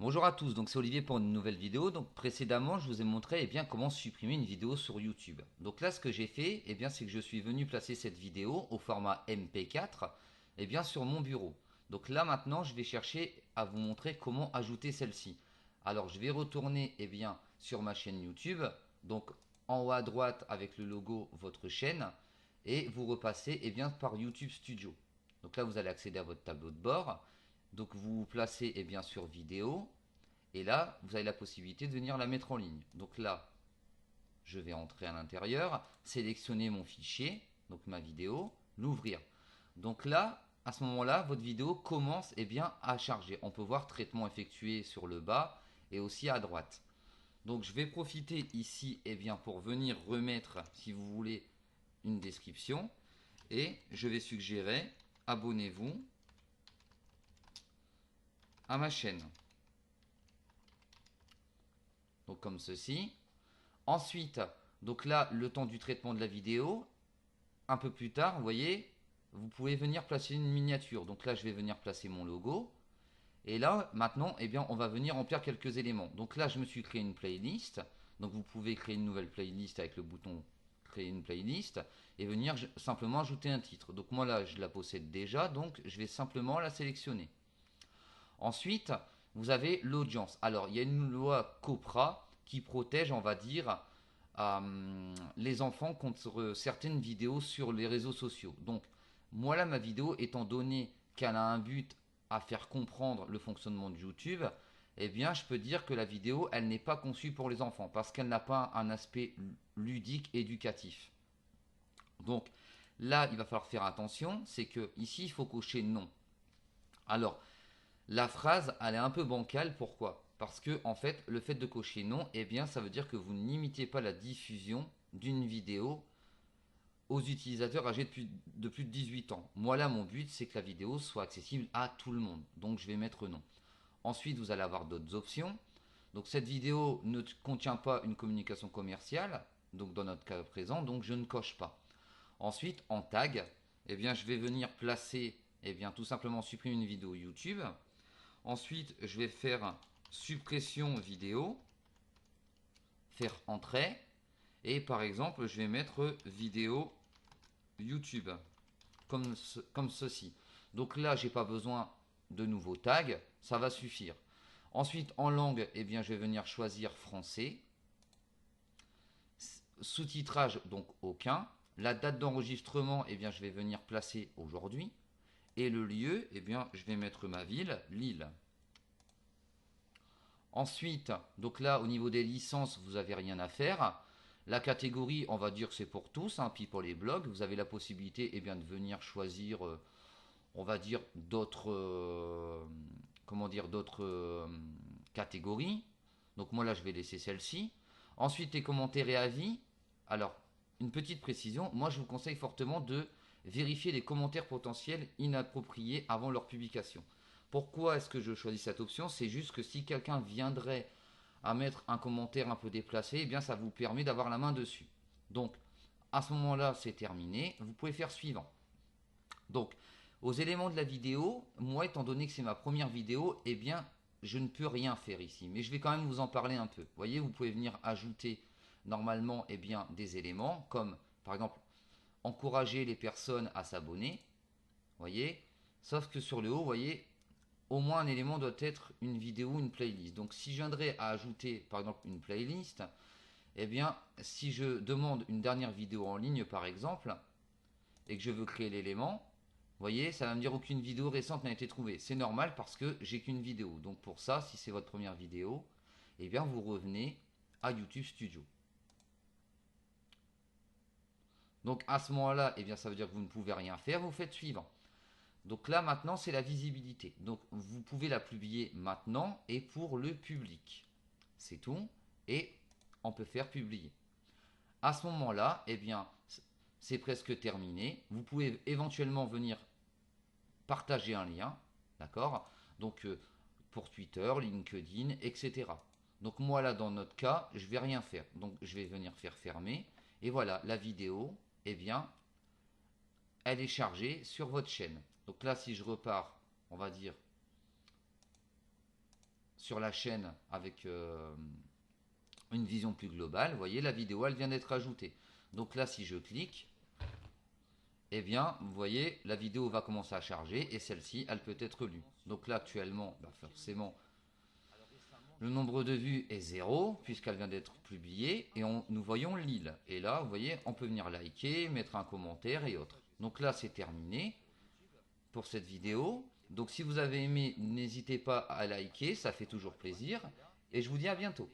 Bonjour à tous, donc c'est Olivier pour une nouvelle vidéo. Donc précédemment, je vous ai montré comment supprimer une vidéo sur YouTube. Donc là, ce que j'ai fait, c'est que je suis venu placer cette vidéo au format MP4 sur mon bureau. Donc là maintenant, je vais chercher à vous montrer comment ajouter celle-ci. Alors je vais retourner sur ma chaîne YouTube, donc en haut à droite avec le logo votre chaîne, et vous repassez par YouTube Studio. Donc là, vous allez accéder à votre tableau de bord. Donc vous vous placez sur vidéo. Et là, vous avez la possibilité de venir la mettre en ligne. Donc là, je vais entrer à l'intérieur, sélectionner mon fichier, donc ma vidéo, l'ouvrir. Donc là, à ce moment-là, votre vidéo commence à charger. On peut voir traitement effectué sur le bas et aussi à droite. Donc je vais profiter ici pour venir remettre, si vous voulez, une description. Et je vais suggérer, abonnez-vous à ma chaîne. Donc comme ceci. Ensuite, donc là, le temps du traitement de la vidéo, un peu plus tard, vous voyez, vous pouvez venir placer une miniature. Donc là, je vais venir placer mon logo. Et là, maintenant, on va venir remplir quelques éléments. Donc là, je me suis créé une playlist. Donc vous pouvez créer une nouvelle playlist avec le bouton créer une playlist et venir simplement ajouter un titre. Donc moi là, je la possède déjà, donc je vais simplement la sélectionner. Ensuite, vous avez l'audience. Alors, il y a une loi COPRA qui protège, on va dire, les enfants contre certaines vidéos sur les réseaux sociaux. Donc, moi là, ma vidéo, étant donné qu'elle a un but à faire comprendre le fonctionnement de YouTube, je peux dire que la vidéo, elle n'est pas conçue pour les enfants parce qu'elle n'a pas un aspect ludique, éducatif. Donc, là, il va falloir faire attention, c'est que ici, il faut cocher non. Alors, la phrase, elle est un peu bancale. Pourquoi? Parce que, en fait, le fait de cocher non, ça veut dire que vous ne limitez pas la diffusion d'une vidéo aux utilisateurs âgés de plus de 18 ans. Moi, là, mon but, c'est que la vidéo soit accessible à tout le monde. Donc, je vais mettre non. Ensuite, vous allez avoir d'autres options. Donc, cette vidéo ne contient pas une communication commerciale. Donc, dans notre cas présent, donc je ne coche pas. Ensuite, en tag, je vais venir placer, tout simplement supprimer une vidéo YouTube. Ensuite, je vais faire suppression vidéo, faire entrée, et par exemple, je vais mettre vidéo YouTube, comme ceci. Donc là, j'ai pas besoin de nouveaux tags, ça va suffire. Ensuite, en langue, je vais venir choisir français. Sous-titrage, donc aucun. La date d'enregistrement, je vais venir placer aujourd'hui. Et le lieu, je vais mettre ma ville, Lille. Ensuite, donc là, au niveau des licences, vous n'avez rien à faire. La catégorie, on va dire que c'est pour tous, hein, puis pour les blogs, vous avez la possibilité de venir choisir, on va dire, d'autres catégories. Donc moi là, je vais laisser celle-ci. Ensuite, les commentaires et avis. Alors, une petite précision, moi je vous conseille fortement de vérifier les commentaires potentiels inappropriés avant leur publication. Pourquoi est-ce que je choisis cette option? C'est juste que si quelqu'un viendrait à mettre un commentaire un peu déplacé, ça vous permet d'avoir la main dessus. Donc, à ce moment-là, c'est terminé. Vous pouvez faire suivant. Donc, aux éléments de la vidéo, moi, étant donné que c'est ma première vidéo, je ne peux rien faire ici. Mais je vais quand même vous en parler un peu. Vous voyez, vous pouvez venir ajouter normalement des éléments comme, par exemple, encourager les personnes à s'abonner. Vous voyez, sauf que sur le haut, vous voyez, au moins un élément doit être une vidéo ou une playlist. Donc si je viendrais à ajouter par exemple une playlist, si je demande une dernière vidéo en ligne par exemple, et que je veux créer l'élément, vous voyez, ça va me dire aucune vidéo récente n'a été trouvée. C'est normal parce que j'ai qu'une vidéo. Donc pour ça, si c'est votre première vidéo, vous revenez à YouTube Studio. Donc à ce moment-là, ça veut dire que vous ne pouvez rien faire, vous faites suivant. Donc là maintenant c'est la visibilité. Donc vous pouvez la publier maintenant et pour le public. C'est tout. Et on peut faire publier. À ce moment-là, c'est presque terminé. Vous pouvez éventuellement venir partager un lien. D'accord? Donc pour Twitter, LinkedIn, etc. Donc moi là dans notre cas, je vais rien faire. Donc je vais venir faire fermer. Et voilà, la vidéo, elle est chargée sur votre chaîne. Donc là, si je repars, on va dire, sur la chaîne avec une vision plus globale, vous voyez, la vidéo, elle vient d'être ajoutée. Donc là, si je clique, eh bien, vous voyez, la vidéo va commencer à charger et celle-ci, elle peut être lue. Donc là, actuellement, bah forcément, le nombre de vues est 0 puisqu'elle vient d'être publiée et nous voyons l'île. Et là, vous voyez, on peut venir liker, mettre un commentaire et autres. Donc là, c'est terminé pour cette vidéo. Donc si vous avez aimé, n'hésitez pas à liker, ça fait toujours plaisir. Et je vous dis à bientôt.